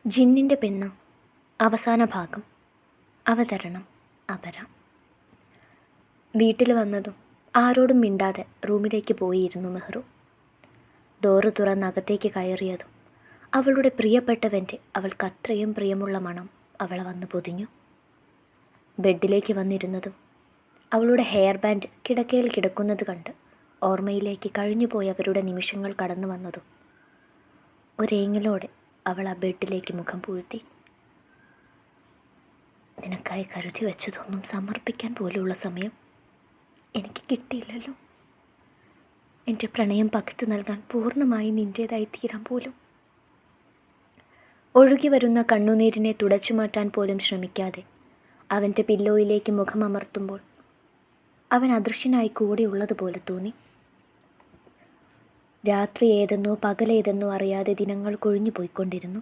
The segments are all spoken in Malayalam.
ജിന്നിൻ്റെ പെണ്ണ് അവസാന ഭാഗം. അവതരണം അപര. വീട്ടിൽ വന്നതും ആരോടും മിണ്ടാതെ റൂമിലേക്ക് പോയിരുന്നു മെഹ്റു. ഡോറ് തുറന്ന് അകത്തേക്ക് കയറിയതും അവളുടെ പ്രിയപ്പെട്ടവൻ്റെ അവൾക്ക് അത്രയും പ്രിയമുള്ള മണം അവളെ വന്ന് പൊതിഞ്ഞു. ബെഡിലേക്ക് വന്നിരുന്നതും അവളുടെ ഹെയർ ബാൻഡ് കിടക്കയിൽ കിടക്കുന്നത് കണ്ട് ഓർമ്മയിലേക്ക് കഴിഞ്ഞുപോയ അവരുടെ നിമിഷങ്ങൾ കടന്നു വന്നതും ഒരേങ്ങലോടെ അവൾ ആ ബെഡിലേക്ക് മുഖം പൂഴ്ത്തി. നിനക്കായി കരുതി വെച്ചതൊന്നും സമർപ്പിക്കാൻ പോലെയുള്ള സമയം എനിക്ക് കിട്ടിയില്ലല്ലോ. എൻ്റെ പ്രണയം പകുത്തു നൽകാൻ പൂർണ്ണമായി നിൻ്റേതായി തീരാൻ പോലും. ഒഴുകി വരുന്ന കണ്ണുനീരിനെ തുടച്ചു മാറ്റാൻ പോലും ശ്രമിക്കാതെ അവൻ്റെ പില്ലോയിലേക്ക് മുഖമമർത്തുമ്പോൾ അവൻ അദൃശ്യനായി കൂടെയുള്ളതുപോലെ തോന്നി. രാത്രി ഏതെന്നോ പകലേതെന്നോ അറിയാതെ ദിനങ്ങൾ കൊഴിഞ്ഞു പോയിക്കൊണ്ടിരുന്നു.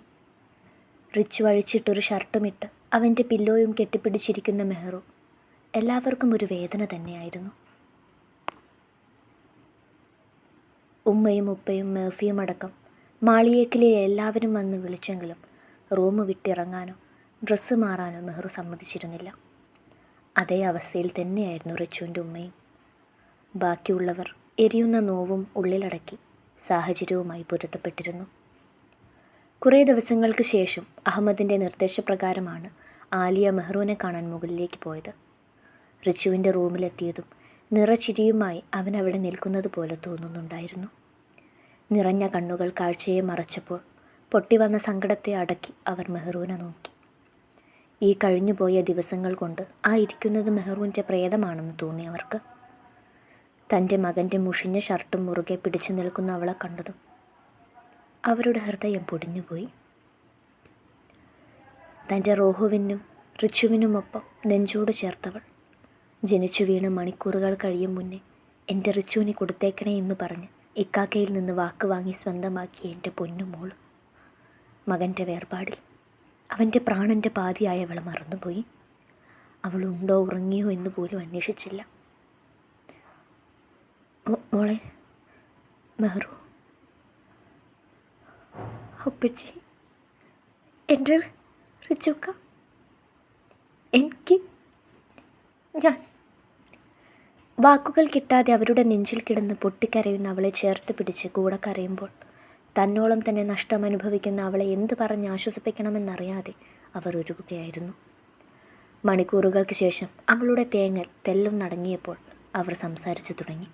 റിച്ചു അഴിച്ചിട്ടൊരു ഷർട്ടുമിട്ട് അവൻ്റെ പില്ലോയും കെട്ടിപ്പിടിച്ചിരിക്കുന്ന മെഹ്റു എല്ലാവർക്കും ഒരു വേദന തന്നെയായിരുന്നു. ഉമ്മയും ഉപ്പയും മേഫിയും അടക്കം മാളിയേക്കിലെ എല്ലാവരും വന്ന് വിളിച്ചെങ്കിലും റൂം വിട്ടിറങ്ങാനോ ഡ്രസ്സ് മാറാനോ മെഹ്റു സമ്മതിച്ചിരുന്നില്ല. അതേ അവസ്ഥയിൽ തന്നെയായിരുന്നു റിച്ചുവിൻ്റെ ഉമ്മയും. ബാക്കിയുള്ളവർ എരിയുന്ന നോവും ഉള്ളിലടക്കി സാഹചര്യവുമായി പൊരുത്തപ്പെട്ടിരുന്നു. കുറേ ദിവസങ്ങൾക്ക് ശേഷം അഹമ്മദിൻ്റെ നിർദ്ദേശപ്രകാരമാണ് ആലിയ മെഹ്റുവിനെ കാണാൻ മുകളിലേക്ക് പോയത്. റിച്ചുവിൻ്റെ റൂമിലെത്തിയതും നിറച്ചിരിയുമായി അവൻ അവിടെ നിൽക്കുന്നത് പോലെ തോന്നുന്നുണ്ടായിരുന്നു. നിറഞ്ഞ കണ്ണുകൾ കാഴ്ചയെ മറച്ചപ്പോൾ പൊട്ടിവന്ന സങ്കടത്തെ അടക്കി അവർ മെഹ്റുവിനെ നോക്കി. ഈ കഴിഞ്ഞുപോയ ദിവസങ്ങൾ കൊണ്ട് ആ ഇരിക്കുന്നത് മെഹ്റുവിൻ്റെ പ്രേതമാണെന്ന് തോന്നി അവർക്ക്. തൻ്റെ മകൻ്റെ മുഷിഞ്ഞ ഷർട്ടും മുറുകെ പിടിച്ചു നിൽക്കുന്ന അവളെ കണ്ടതും അവരുടെ ഹൃദയം പൊടിഞ്ഞുപോയി. തൻ്റെ റോഹുവിനും റിച്ചുവിനുമൊപ്പം നെഞ്ചോട് ചേർത്തവൾ ജനിച്ചു വീണ് മണിക്കൂറുകൾ കഴിയും മുന്നേ എൻ്റെ റിച്ചുവിനെ കൊടുത്തേക്കണേ എന്ന് പറഞ്ഞ് ഇക്കാക്കയിൽ നിന്ന് വാക്ക് വാങ്ങി സ്വന്തമാക്കിയ എൻ്റെ പൊന്നുമോൾ മകൻ്റെ വേർപാടിൽ അവൻ്റെ പ്രാണൻ്റെ പാതിയായവൾ മറന്നുപോയി. അവളുണ്ടോ ഉറങ്ങിയോ എന്ന് പോലും അന്വേഷിച്ചില്ല. മോളെ മെഹ്റു, ഉപ്പച്ചി, എൻ്റെ റിച്ചുക്ക, എനിക്ക് ഞാൻ വാക്കുകൾ കിട്ടാതെ അവരുടെ നെഞ്ചിൽ കിടന്ന് പൊട്ടിക്കരയുന്ന അവളെ ചേർത്ത് പിടിച്ച് കൂടെ കരയുമ്പോൾ തന്നോളം തന്നെ നഷ്ടം അനുഭവിക്കുന്ന അവളെ എന്ത് പറഞ്ഞ് ആശ്വസിപ്പിക്കണമെന്നറിയാതെ അവർ ഒരുങ്ങുകയായിരുന്നു. മണിക്കൂറുകൾക്ക് ശേഷം അവളുടെ തേങ്ങൽ തെല്ലും നടങ്ങിയപ്പോൾ അവർ സംസാരിച്ചു തുടങ്ങി.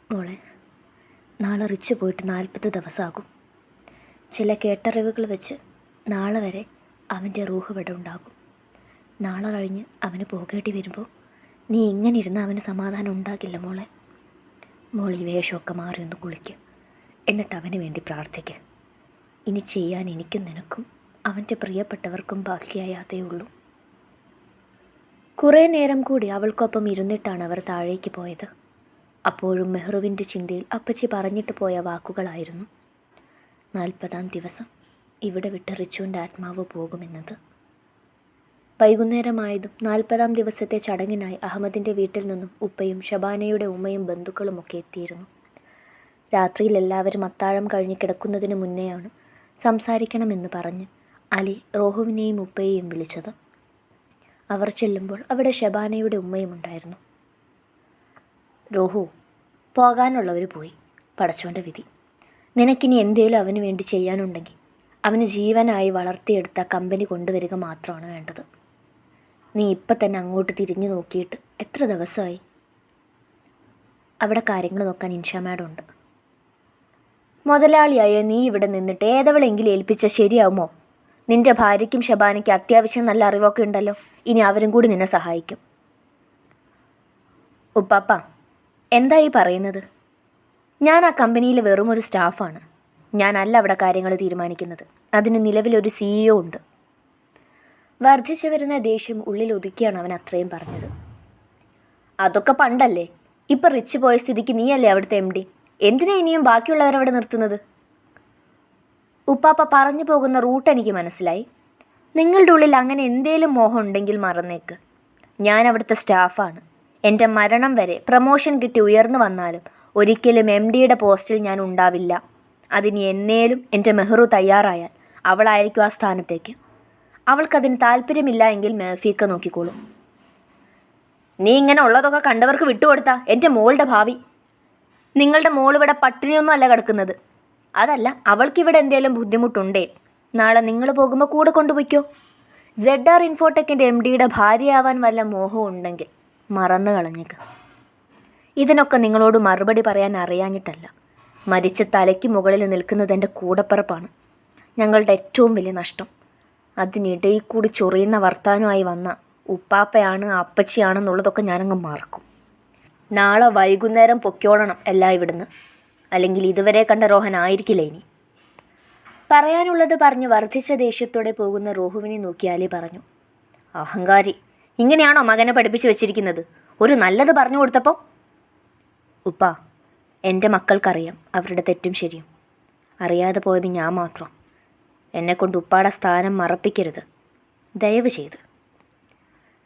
മോളെ, നാളെ റിച്ച് പോയിട്ട് 40 ദിവസമാകും. ചില കേട്ടറിവുകൾ വെച്ച് നാളെ വരെ അവൻ്റെ റൂഹ് ഇവിടെ ഉണ്ടാകും. നാളെ കഴിഞ്ഞ് അവന് പോകേണ്ടി വരുമ്പോൾ നീ ഇങ്ങനെ ഇരുന്ന് അവന് സമാധാനം ഉണ്ടാകില്ല മോളെ. മോൾ ഈ വേഷമൊക്കെ മാറി ഒന്ന് കുളിക്കുക, എന്നിട്ട് അവന് വേണ്ടി പ്രാർത്ഥിക്കുക. ഇനി ചെയ്യാൻ എനിക്കും നിനക്കും അവൻ്റെ പ്രിയപ്പെട്ടവർക്കും ബാക്കിയായ അതേ ഉള്ളൂ. കുറേ നേരം കൂടി അവൾക്കൊപ്പം ഇരുന്നിട്ടാണ് അവർ താഴേക്ക് പോയത്. അപ്പോഴും മെഹ്റുവിൻ്റെ ചിന്തയിൽ അപ്പച്ചി പറഞ്ഞിട്ട് പോയ വാക്കുകളായിരുന്നു 40-ാം ദിവസം ഇവിടെ വിട്ട് റിച്ചുവിൻ്റെ ആത്മാവ് പോകുമെന്നത്. വൈകുന്നേരമായതും 40-ാം ദിവസത്തെ ചടങ്ങിനായി അഹമ്മദിൻ്റെ വീട്ടിൽ നിന്നും ഉപ്പയും ഷബാനയുടെ ഉമ്മയും ബന്ധുക്കളുമൊക്കെ എത്തിയിരുന്നു. രാത്രിയിൽ എല്ലാവരും അത്താഴം കഴിഞ്ഞ് കിടക്കുന്നതിന് മുന്നെയാണ് സംസാരിക്കണമെന്ന് പറഞ്ഞ് അലി റോഹുവിനെയും ഉപ്പയെയും വിളിച്ചത്. അവർ ചെല്ലുമ്പോൾ അവിടെ ഷബാനയുടെ ഉമ്മയും ഉണ്ടായിരുന്നു. റോഹു, പോകാനുള്ളവർ പോയി, പടച്ചോൻ്റെ വിധി. നിനക്കിനി എന്തേലും അവന് വേണ്ടി ചെയ്യാനുണ്ടെങ്കിൽ അവന് ജീവനായി വളർത്തിയെടുത്ത കമ്പനി കൊണ്ടുവരിക മാത്രമാണ് വേണ്ടത്. നീ ഇപ്പം തന്നെ അങ്ങോട്ട് തിരിഞ്ഞു നോക്കിയിട്ട് എത്ര ദിവസമായി? അവിടെ കാര്യങ്ങൾ നോക്കാൻ ഇൻഷാ മാഡം ഉണ്ട്. മുതലാളിയായ നീ ഇവിടെ നിന്നിട്ട് ഏതവളെങ്കിലും ഏൽപ്പിച്ചാൽ ശരിയാവുമോ? നിൻ്റെ ഭാര്യയ്ക്കും ഷബാനയ്ക്കും അത്യാവശ്യം നല്ല അറിവൊക്കെ ഉണ്ടല്ലോ. ഇനി അവരും കൂടി നിന്നെ സഹായിക്കും. ഉപ്പാപ്പ, എന്താ ഈ പറയുന്നത്? ഞാൻ ആ കമ്പനിയിൽ വെറും ഒരു സ്റ്റാഫാണ്. ഞാനല്ല അവിടെ കാര്യങ്ങൾ തീരുമാനിക്കുന്നത്. അതിന് നിലവിലൊരു CEO ഉണ്ട്. വർദ്ധിച്ചു വരുന്ന ദേഷ്യം ഉള്ളിൽ ഒതുക്കിയാണ് അവൻ അത്രയും പറഞ്ഞത്. അതൊക്കെ പണ്ടല്ലേ. ഇപ്പം റിച്ച് പോയ സ്ഥിതിക്ക് നീയല്ലേ അവിടുത്തെ MD. എന്തിനാ ഇനിയും ബാക്കിയുള്ളവരവിടെ നിർത്തുന്നത്? ഉപ്പാപ്പ പറഞ്ഞു പോകുന്ന റൂട്ട് എനിക്ക് മനസ്സിലായി. നിങ്ങളുടെ ഉള്ളിൽ അങ്ങനെ എന്തേലും മോഹം ഉണ്ടെങ്കിൽ മറന്നേക്ക്. ഞാൻ അവിടുത്തെ സ്റ്റാഫാണ്. എൻ്റെ മരണം വരെ പ്രമോഷൻ കിട്ടി ഉയർന്നു വന്നാലും ഒരിക്കലും MDയുടെ പോസ്റ്റിൽ ഞാൻ ഉണ്ടാവില്ല. അതിന് എന്നേലും എൻ്റെ മെഹ്റു തയ്യാറായാൽ അവളായിരിക്കും ആ സ്ഥാനത്തേക്ക്. അവൾക്കതിന് താല്പര്യമില്ല എങ്കിൽ മേഫിക്ക നോക്കിക്കോളും. നീ ഇങ്ങനെ ഉള്ളതൊക്കെ കണ്ടവർക്ക് വിട്ടുകൊടുത്താ എൻ്റെ മോളുടെ ഭാവി. നിങ്ങളുടെ മോളിവിടെ പട്ടിണിയൊന്നും അല്ല കിടക്കുന്നത്. അതല്ല, അവൾക്കിവിടെ എന്തെങ്കിലും ബുദ്ധിമുട്ടുണ്ടേ നാളെ നിങ്ങൾ പോകുമ്പോൾ കൂടെ കൊണ്ടുപോയിക്കോ. ZR ഇൻഫോടെക്കിൻ്റെ MDയുടെ ഭാര്യയാവാൻ വല്ല മോഹവും ഉണ്ടെങ്കിൽ മറന്നു കളഞ്ഞേക്ക്. ഇതിനൊക്കെ നിങ്ങളോട് മറുപടി പറയാൻ അറിയാഞ്ഞിട്ടല്ല. മരിച്ച തലയ്ക്ക് മുകളിൽ നിൽക്കുന്നത് എൻ്റെ കൂടപ്പിറപ്പാണ്, ഞങ്ങളുടെ ഏറ്റവും വലിയ നഷ്ടം. അതിനിടയിൽ കൂടി ചൊറിയുന്ന വർത്താനമായി വന്ന ഉപ്പാപ്പയാണ് അപ്പച്ചിയാണെന്നുള്ളതൊക്കെ ഞാനങ്ങ് മറക്കും. നാളെ വൈകുന്നേരം പൊക്കോളണം എല്ലാം ഇവിടുന്ന്, അല്ലെങ്കിൽ ഇതുവരെ കണ്ട റോഹൻ ആയിരിക്കില്ല ഇനി. പറയാനുള്ളത് പറഞ്ഞ് വർദ്ധിച്ച ദേഷ്യത്തോടെ പോകുന്ന റോഹുവിനെ നോക്കി അലി പറഞ്ഞു, അഹങ്കാരി, ഇങ്ങനെയാണോ മകനെ പഠിപ്പിച്ചു വെച്ചിരിക്കുന്നത്? ഒരു നല്ലത് പറഞ്ഞു കൊടുത്തപ്പോൾ. ഉപ്പ, എൻ്റെ മക്കൾക്കറിയാം അവരുടെ തെറ്റും ശരിയും. അറിയാതെ പോയത് ഞാൻ മാത്രം. എന്നെക്കൊണ്ട് ഉപ്പാടെ സ്ഥാനം മറപ്പിക്കരുത്, ദയവ് ചെയ്ത്.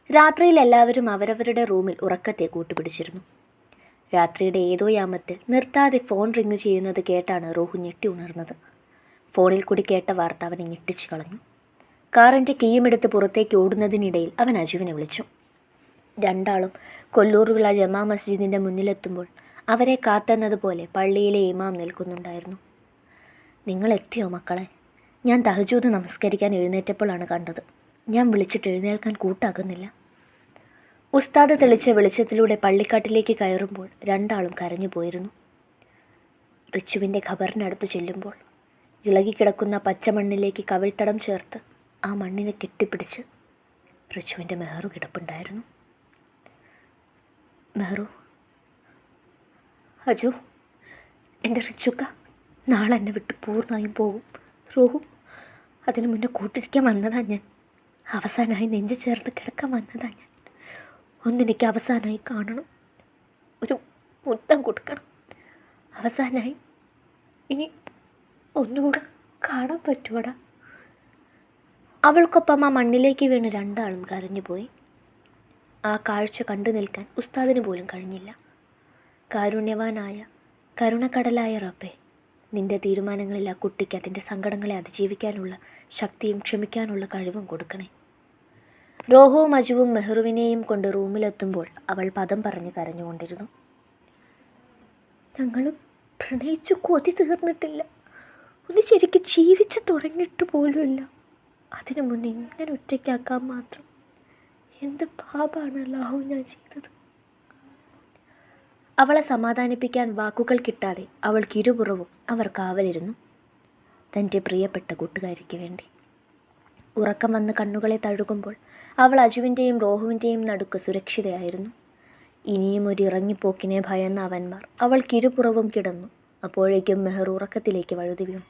രാത്രിയിൽ എല്ലാവരും അവരവരുടെ റൂമിൽ ഉറക്കത്തെ കൂട്ടുപിടിച്ചിരുന്നു. രാത്രിയുടെ ഏതോ യാമത്തിൽ നിർത്താതെ ഫോൺ റിങ് ചെയ്യുന്നത് കേട്ടാണ് റോഹു ഞെട്ടി ഉണർന്നത്. ഫോണിൽ കൂടി കേട്ട വാർത്ത അവനെ ഞെട്ടിച്ചു കളഞ്ഞു. കാറിൻ്റെ കീയുമെടുത്ത് പുറത്തേക്ക് ഓടുന്നതിനിടയിൽ അവൻ അജുവിനെ വിളിച്ചു. രണ്ടാളും കൊല്ലൂറുവിള ജമാ മസ്ജിദിൻ്റെ മുന്നിലെത്തുമ്പോൾ അവരെ കാത്തെന്നതുപോലെ പള്ളിയിലെ ഇമാം നിൽക്കുന്നുണ്ടായിരുന്നു. നിങ്ങൾ എത്തിയോ മക്കളെ? ഞാൻ തഹജൂദ് നമസ്കരിക്കാൻ എഴുന്നേറ്റപ്പോഴാണ് കണ്ടത്. ഞാൻ വിളിച്ചിട്ട് എഴുന്നേൽക്കാൻ കൂട്ടാക്കുന്നില്ല. ഉസ്താദ് തെളിച്ച വെളിച്ചത്തിലൂടെ പള്ളിക്കാട്ടിലേക്ക് കയറുമ്പോൾ രണ്ടാളും കരഞ്ഞു പോയിരുന്നു. റിച്ചുവിൻ്റെ ഖബറിനടുത്ത് ചെല്ലുമ്പോൾ ഇളകിക്കിടക്കുന്ന പച്ചമണ്ണിലേക്ക് കവിൾത്തടം ചേർത്ത് ആ മണ്ണിനെ കെട്ടിപ്പിടിച്ച് റിച്ചുവിൻ്റെ മെഹറു കിടപ്പുണ്ടായിരുന്നു. മെഹറു, അജു, എൻ്റെ റിച്ചുക്ക നാളെ എന്നെ വിട്ട് പൂർണ്ണമായും പോകും. റോഹു, അതിനു മുന്നേ കൂട്ടിരിക്കാൻ വന്നതാ ഞാൻ. അവസാനമായി നെഞ്ചു ചേർത്ത് കിടക്കാൻ വന്നതാ ഞാൻ. ഒന്നെനിക്ക് അവസാനമായി കാണണം, ഒരു മുത്തം കൊടുക്കണം. അവസാനമായി ഇനി ഒന്നുകൂടെ കാണാൻ പറ്റുവടാ. അവൾക്കൊപ്പം ആ മണ്ണിലേക്ക് വീണ് രണ്ടാളും കരഞ്ഞുപോയി. ആ കാഴ്ച കണ്ടു നിൽക്കാൻ ഉസ്താദിന് പോലും കഴിഞ്ഞില്ല. കാരുണ്യവാനായ കരുണക്കടലായ റബ്ബേ, നിൻ്റെ തീരുമാനങ്ങളിൽ ആ കുട്ടിക്ക് അതിൻ്റെ സങ്കടങ്ങളെ അതിജീവിക്കാനുള്ള ശക്തിയും ക്ഷമിക്കാനുള്ള കഴിവും കൊടുക്കണേ. റോഹുവും അജുവും മെഹറുവിനെയും കൊണ്ട് റൂമിലെത്തുമ്പോൾ അവൾ പദം പറഞ്ഞ് കരഞ്ഞുകൊണ്ടിരുന്നു. ഞങ്ങളും പ്രണയിച്ചു കൊതി തീർന്നിട്ടില്ല, ഒന്ന് ശരിക്കും ജീവിച്ചു തുടങ്ങിയിട്ട് പോലുമില്ല. അതിനു മുന്നേ ഇങ്ങനെ ഒറ്റയ്ക്കാക്കാൻ മാത്രം എന്ത് പാപാണ് അല്ലാഹു ഞാൻ ചെയ്തത്. അവളെ സമാധാനിപ്പിക്കാൻ വാക്കുകൾ കിട്ടാതെ അവൾക്കിരുപുറവും അവർ കാവലിരുന്നു, തൻ്റെ പ്രിയപ്പെട്ട കൂട്ടുകാരിക്ക് വേണ്ടി. ഉറക്കം വന്ന് കണ്ണുകളെ തഴുകുമ്പോൾ അവൾ അജുവിൻ്റെയും റോഹുവിൻ്റെയും നടുക്ക് സുരക്ഷിതയായിരുന്നു. ഇനിയും ഒരു ഇറങ്ങിപ്പോക്കിനെ ഭയന്ന അവന്മാർ അവൾക്കിരുപുറവും കിടന്നു. അപ്പോഴേക്കും മെഹർ ഉറക്കത്തിലേക്ക് വഴുതി വീണു.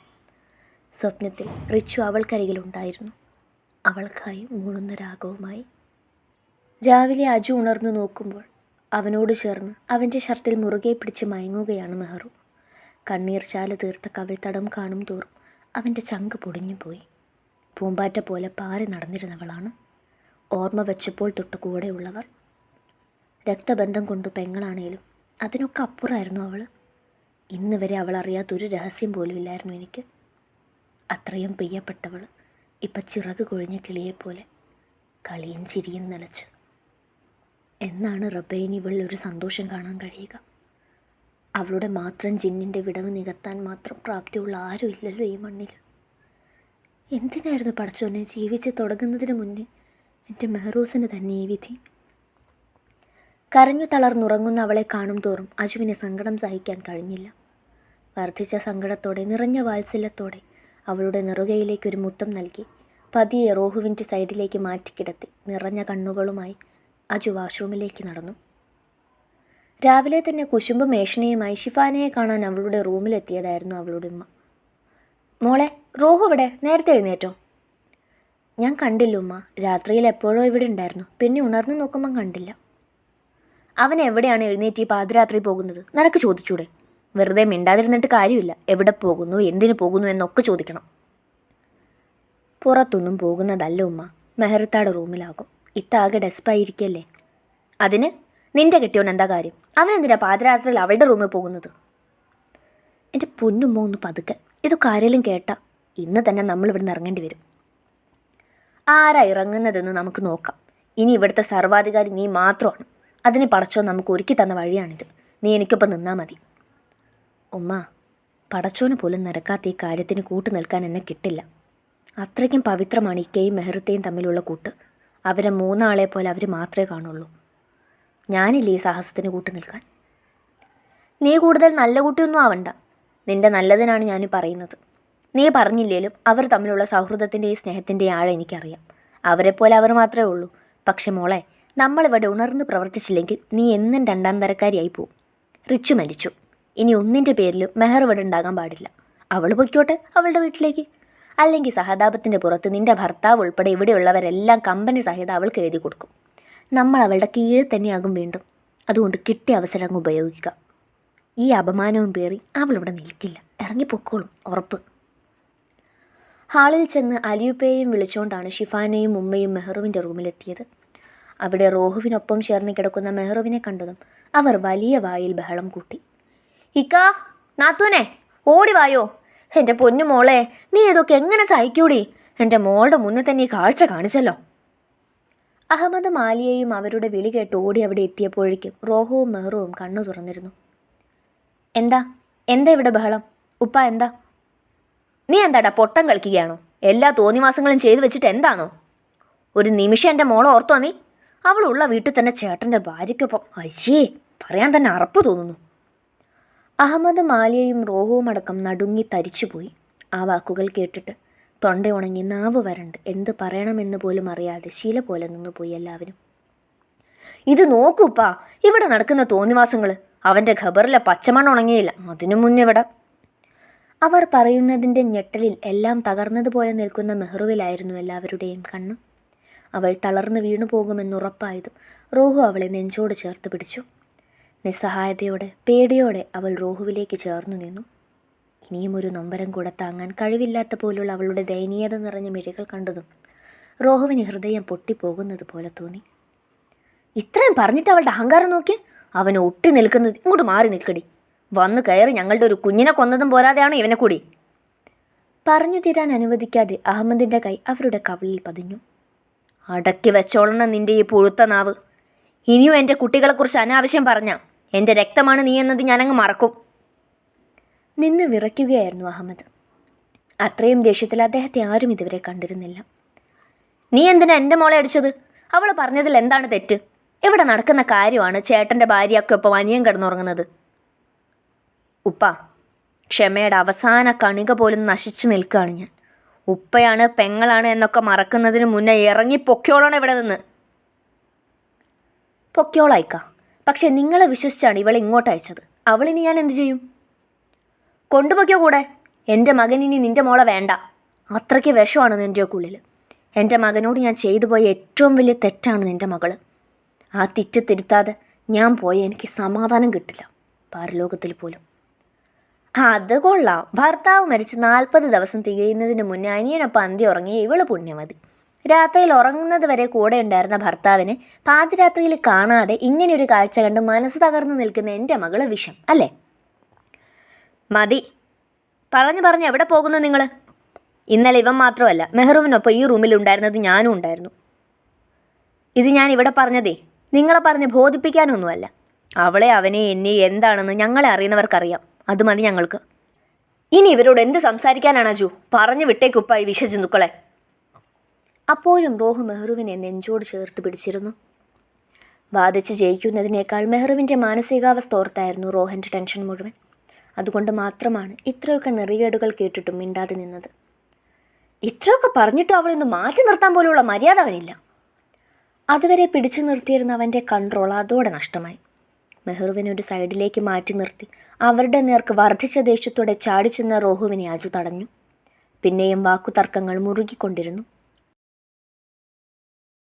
സ്വപ്നത്തിൽ റിച്ചു അവൾക്കരികിലുണ്ടായിരുന്നു, അവൾക്കായി മൂളുന്ന രാഗവുമായി. രാവിലെ അജു ഉണർന്നു നോക്കുമ്പോൾ അവനോട് ചേർന്ന് അവൻ്റെ ഷർട്ടിൽ മുറുകെ പിടിച്ച് മയങ്ങുകയാണ് മെഹറു. കണ്ണീർ ചാല് തീർത്ത കവിൾത്തടം കാണും തോറും അവൻ്റെ ചങ്ക് പൊടിഞ്ഞുപോയി. പൂമ്പാറ്റ പോലെ പാറി നടന്നിരുന്നവളാണ്. ഓർമ്മ വെച്ചപ്പോൾ തൊട്ട് കൂടെയുള്ളവർ. രക്തബന്ധം കൊണ്ട് പെങ്ങളാണേലും അതിനൊക്കെ അപ്പുറമായിരുന്നു അവൾ. ഇന്ന് വരെ അവൾ അറിയാത്തൊരു രഹസ്യം പോലും ഇല്ലായിരുന്നു എനിക്ക്. അത്രയും പ്രിയപ്പെട്ടവൾ ഇപ്പം ചിറക് കൊഴിഞ്ഞ കിളിയെപ്പോലെ കളിയും ചിരിയും നിലച്ച്. എന്നാണ് റബ്ബേനി ഇവളിലൊരു സന്തോഷം കാണാൻ കഴിയുക? അവളുടെ മാത്രം ജിന്നിൻ്റെ വിടവ് നികത്താൻ മാത്രം പ്രാപ്തിയുള്ള ആരും ഇല്ലല്ലോ ഈ മണ്ണിൽ. എന്തിനായിരുന്നു പടച്ചോനെ ജീവിച്ച് തുടങ്ങുന്നതിന് മുന്നേ എൻ്റെ മെഹറൂസിന് തന്നെ ഈ വിധി? കരഞ്ഞു തളർന്നുറങ്ങുന്ന അവളെ കാണും തോറും അജുവിന് സങ്കടം സഹിക്കാൻ കഴിഞ്ഞില്ല. വർദ്ധിച്ച സങ്കടത്തോടെ നിറഞ്ഞ വാത്സല്യത്തോടെ അവളുടെ നെറുകയിലേക്കൊരു മുത്തം നൽകി പതിയെ റോഹുവിൻ്റെ സൈഡിലേക്ക് മാറ്റിക്കിടത്തി നിറഞ്ഞ കണ്ണുകളുമായി അജു വാഷ്റൂമിലേക്ക് നടന്നു. രാവിലെ തന്നെ കുശുമ്പ് മേഷണയുമായി ഷിഫാനയെ കാണാൻ അവളുടെ റൂമിലെത്തിയതായിരുന്നു അവളുടെ ഉമ്മ. മോളെ, റോഹു ഇവിടെ നേരത്തെ എഴുന്നേറ്റോ? ഞാൻ കണ്ടില്ല ഉമ്മ, രാത്രിയിൽ എപ്പോഴോ ഇവിടെ ഉണ്ടായിരുന്നു, പിന്നെ ഉണർന്നു നോക്കുമ്പം കണ്ടില്ല. അവൻ എവിടെയാണ് എഴുന്നേറ്റ് ഈ പാതിരാത്രി പോകുന്നത്? നിനക്ക് ചോദിച്ചൂടെ? വെറുതെ മിണ്ടാതിരുന്നിട്ട് കാര്യമില്ല. എവിടെ പോകുന്നു, എന്തിനു പോകുന്നു എന്നൊക്കെ ചോദിക്കണം. പുറത്തൊന്നും പോകുന്നതല്ല ഉമ്മ, മെഹർത്താടെ റൂമിലാകും. ഇത്താകെ ഡെസ്പായിരിക്കല്ലേ. അതിന് നിന്റെ കെട്ടിയോൻ എന്താ കാര്യം? അവനെന്തിനാ പാതിരാത്രിയിൽ അവളുടെ റൂമിൽ പോകുന്നത്? എൻ്റെ പൊന്നുമ്മ ഒന്ന് പതുക്കെ, ഇതൊക്കെ ആരെങ്കിലും കേട്ടാ. ഇന്ന് തന്നെ നമ്മൾ ഇവിടുന്ന് ഇറങ്ങേണ്ടി വരും. ആരാ ഇറങ്ങുന്നതെന്ന് നമുക്ക് നോക്കാം. ഇനി ഇവിടുത്തെ സർവാധികാരി നീ മാത്രമാണ്. അതിന് പടച്ചോൻ നമുക്ക് ഒരുക്കി തന്ന വഴിയാണിത്. നീ എനിക്കൊപ്പം നിന്നാൽ മതി. ഉമ്മ, പടച്ചോന് പോലും നിരക്കാത്ത ഈ കാര്യത്തിന് കൂട്ടു നിൽക്കാൻ എന്നെ കിട്ടില്ല. അത്രയ്ക്കും പവിത്രമാണ് ഇക്കയും മെഹറത്തെയും തമ്മിലുള്ള കൂട്ട്. അവരെ മൂന്നാളെ പോലെ അവർ മാത്രമേ കാണുള്ളൂ. ഞാനില്ലേ ഈ സാഹസത്തിന് കൂട്ടു നിൽക്കാൻ. നീ കൂടുതൽ നല്ല കുട്ടിയൊന്നും ആവണ്ട. നിന്റെ നല്ലതിനാണ് ഞാൻ പറയുന്നത്. നീ പറഞ്ഞില്ലേലും അവർ തമ്മിലുള്ള സൗഹൃദത്തിൻ്റെയും സ്നേഹത്തിൻ്റെയും ആഴം എനിക്കറിയാം. അവരെപ്പോലെ അവർ മാത്രമേ ഉള്ളൂ. പക്ഷെ മോളെ, നമ്മളിവിടെ ഉണർന്ന് പ്രവർത്തിച്ചില്ലെങ്കിൽ നീ എന്നും രണ്ടാം തരക്കാരിയായി പോവും. റിച്ചു മരിച്ചു. ഇനി ഒന്നിൻ്റെ പേരിലും മെഹർ ഇവിടെ ഉണ്ടാകാൻ പാടില്ല. അവൾ പൊയ്ക്കോട്ടെ അവളുടെ വീട്ടിലേക്ക്. അല്ലെങ്കിൽ സഹതാപത്തിൻ്റെ പുറത്ത് നിൻ്റെ ഭർത്താവ് ഉൾപ്പെടെ ഇവിടെയുള്ളവരെല്ലാം കമ്പനി സഹിതം അവൾക്ക് എഴുതി കൊടുക്കും. നമ്മൾ അവളുടെ കീഴിൽ തന്നെയാകും വീണ്ടും. അതുകൊണ്ട് കിട്ടിയ അവസരം അങ്ങ് ഉപയോഗിക്കുക. ഈ അപമാനവും പേറി അവളിവിടെ നിൽക്കില്ല. ഇറങ്ങിപ്പൊക്കോളും, ഉറപ്പ്. ഹാളിൽ ചെന്ന് അലിയുപ്പയെയും വിളിച്ചുകൊണ്ടാണ് ഷിഫാനയും ഉമ്മയും മെഹറുവിൻ്റെ റൂമിലെത്തിയത്. അവിടെ റോഹുവിനൊപ്പം ചേർന്ന് കിടക്കുന്ന മെഹറുവിനെ കണ്ടതും അവർ വലിയ വായിൽ ബഹളം കൂട്ടി. ഇക്കാ, നാത്തൂനെ, ഓടിവായോ. എൻ്റെ പൊന്നു മോളെ, നീ ഇതൊക്കെ എങ്ങനെ സഹിക്കൂടി? എൻ്റെ മോളുടെ മുന്നിൽ തന്നെ ഈ കാഴ്ച കാണിച്ചല്ലോ. അഹമ്മദും ആലിയയും അവരുടെ വിളി കേട്ട് ഓടി അവിടെ എത്തിയപ്പോഴേക്കും റോഹുവും മെഹറുവും കണ്ണു തുറന്നിരുന്നു. എന്താ എന്താ ഇവിടെ ബഹളം? ഉപ്പ എന്താ? നീ എന്താടാ പൊട്ടം കളിക്കുകയാണോ? എല്ലാ തോന്നിവാസങ്ങളും ചെയ്തു വെച്ചിട്ട് എന്താണോ? ഒരു നിമിഷം എൻ്റെ മോളെ ഓർത്തോ നീ? അവളുള്ള വീട്ടിൽ തന്നെ ചേട്ടൻ്റെ ഭാര്യയ്ക്കൊപ്പം. അയ്യേ, പറയാൻ തന്നെ അറപ്പ് തോന്നുന്നു. അഹമ്മദും ആലിയയും റോഹുവും അടക്കം നടുങ്ങി തരിച്ചുപോയി. ആ വാക്കുകൾ കേട്ടിട്ട് തൊണ്ട ഉണങ്ങി നാവ് വരണ്ട് എന്ത് പറയണമെന്ന് പോലും അറിയാതെ ശീല പോലെ നിന്നുപോയി എല്ലാവരും. ഇത് നോക്കൂപ്പാ, ഇവിടെ നടക്കുന്ന തോന്നിവാസങ്ങൾ. അവൻ്റെ ഖബറിലെ പച്ചമണ്ണ് ഉണങ്ങിയില്ല, അതിനു മുന്നിവിടെ. അവർ പറയുന്നതിൻ്റെ ഞെട്ടലിൽ എല്ലാം തകർന്നതുപോലെ നിൽക്കുന്ന മെഹ്റുവിലായിരുന്നു എല്ലാവരുടെയും കണ്ണ്. അവൾ തളർന്നു വീണു പോകുമെന്നുറപ്പായതും റോഹു അവളെ നെഞ്ചോട് ചേർത്ത് പിടിച്ചു. നിസ്സഹായതയോടെ പേടിയോടെ അവൾ റോഹുവിലേക്ക് ചേർന്നു നിന്നു. ഇനിയും ഒരു നൊമ്പരം കൂടെ താങ്ങാൻ കഴിവില്ലാത്ത പോലുള്ള അവളുടെ ദയനീയത നിറഞ്ഞ മിഴികൾ കണ്ടതും റോഹുവിന് ഹൃദയം പൊട്ടിപ്പോകുന്നത് പോലെ തോന്നി. ഇത്രയും പറഞ്ഞിട്ട് അവളുടെ അഹങ്കാരം നോക്കി. അവന് ഒട്ടി നിൽക്കുന്നത്. ഇങ്ങോട്ട് മാറി നിൽക്കടി. വന്നു കയറി ഞങ്ങളുടെ ഒരു കുഞ്ഞിനെ കൊന്നതും പോരാതെയാണ് ഇവനെ കൂടി. പറഞ്ഞു തീരാൻ അനുവദിക്കാതെ അഹമ്മദിൻ്റെ കൈ അവരുടെ കവിളിൽ പതിഞ്ഞു. അടക്കി വെച്ചോളണം നിന്റെ ഈ പുഴുത്ത നാവ്. ഇനിയും എൻ്റെ കുട്ടികളെക്കുറിച്ച് അനാവശ്യം പറഞ്ഞാൽ എൻ്റെ രക്തമാണ് നീ എന്നത് ഞാനങ്ങ് മറക്കും. നിന്ന് വിറയ്ക്കുകയായിരുന്നു അഹമ്മദ്. അത്രയും ദേഷ്യത്തിൽ അദ്ദേഹത്തെ ആരും ഇതുവരെ കണ്ടിരുന്നില്ല. നീ എന്തിനാ എൻ്റെ മോളെ അടിച്ചത്? അവൾ പറഞ്ഞതിൽ എന്താണ് തെറ്റ്? ഇവിടെ നടക്കുന്ന കാര്യമാണ് ചേട്ടൻ്റെ ഭാര്യയൊപ്പം അനിയൻ കിടന്നുറങ്ങുന്നത്. ഉപ്പ, ക്ഷമയുടെ അവസാന കണിക പോലും നശിച്ചു നിൽക്കുകയാണ് ഞാൻ. ഉപ്പയാണ് പെങ്ങളാണ് എന്നൊക്കെ മറക്കുന്നതിന് മുന്നേ ഇറങ്ങി പൊക്കോളണം ഇവിടെ നിന്ന്. പൊക്കോളായിക്ക. പക്ഷെ നിങ്ങളെ വിശ്വസിച്ചാണ് ഇവളെ ഇങ്ങോട്ട് അയച്ചത്. അവളിനി ഞാൻ എന്തു ചെയ്യും? കൊണ്ടുപോയ്ക്കോ കൂടെ. എൻ്റെ മകനിനി നിൻ്റെ മോളെ വേണ്ട. അത്രയ്ക്ക് വിഷമാണ് നിൻ്റെയൊക്കെ ഉള്ളിൽ. എൻ്റെ മകനോട് ഞാൻ ചെയ്തു പോയ ഏറ്റവും വലിയ തെറ്റാണ് നിൻ്റെ മകള്. ആ തെറ്റ് തിരുത്താതെ ഞാൻ പോയ എനിക്ക് സമാധാനം കിട്ടില്ല, പരലോകത്തിൽ പോലും. അത് കൊള്ളാം. ഭർത്താവ് മരിച്ച് 40 ദിവസം തികയുന്നതിന് മുന്നേ അനിയനൊപ്പം അന്തി ഉറങ്ങിയ ഇവള് പുണ്യമതി. രാത്രിയിൽ ഉറങ്ങുന്നത് വരെ കൂടെ ഉണ്ടായിരുന്ന ഭർത്താവിനെ പാതിരാത്രിയിൽ കാണാതെ ഇങ്ങനെയൊരു കാഴ്ച കണ്ട് മനസ്സ് തകർന്നു നിൽക്കുന്ന എൻ്റെ മകള് വിഷം അല്ലേ? മതി. പറഞ്ഞ് എവിടെ പോകുന്നു നിങ്ങൾ? ഇന്നലെ ഇവൻ മാത്രമല്ല, മെഹ്റുവിനൊപ്പം ഈ റൂമിലുണ്ടായിരുന്നത് ഞാനും ഉണ്ടായിരുന്നു. ഇത് ഞാൻ ഇവിടെ പറഞ്ഞതേ നിങ്ങളെ പറഞ്ഞ് ബോധിപ്പിക്കാനൊന്നുമല്ല. അവളെ അവനെ എന്നെ എന്താണെന്ന് ഞങ്ങളെ അറിയുന്നവർക്കറിയാം. അത് മതി ഞങ്ങൾക്ക്. ഇനി ഇവരോട് എന്ത് സംസാരിക്കാനാണ് അജു? പറഞ്ഞു വിട്ടേക്കുപ്പായി വിഷജന്തുക്കളെ. അപ്പോഴും റോഹു മെഹ്റുവിനെ നെഞ്ചോട് ചേർത്ത് പിടിച്ചിരുന്നു. വാദിച്ച് ജയിക്കുന്നതിനേക്കാൾ മെഹ്റുവിൻ്റെ മാനസികാവസ്ഥ ഓർത്തായിരുന്നു റോഹൻ്റെ ടെൻഷൻ മുഴുവൻ. അതുകൊണ്ട് മാത്രമാണ് ഇത്രയൊക്കെ നെറികേടുകൾ കേട്ടിട്ടും മിണ്ടാതെ നിന്നത്. ഇത്രയൊക്കെ പറഞ്ഞിട്ടും അവളൊന്ന് മാറ്റി നിർത്താൻ പോലുള്ള മര്യാദ അവനില്ല. അതുവരെ പിടിച്ചു നിർത്തിയിരുന്ന അവൻ്റെ കൺട്രോൾ അതോടെ നഷ്ടമായി. മെഹ്റുവിനെ ഒരു സൈഡിലേക്ക് മാറ്റി നിർത്തി അവരുടെ നേർക്ക് വർദ്ധിച്ച ദേഷ്യത്തോടെ ചാടിച്ചെന്ന റോഹുവിനെ അജു തടഞ്ഞു. പിന്നെയും വാക്കുതർക്കങ്ങൾ മുറുകിക്കൊണ്ടിരുന്നു.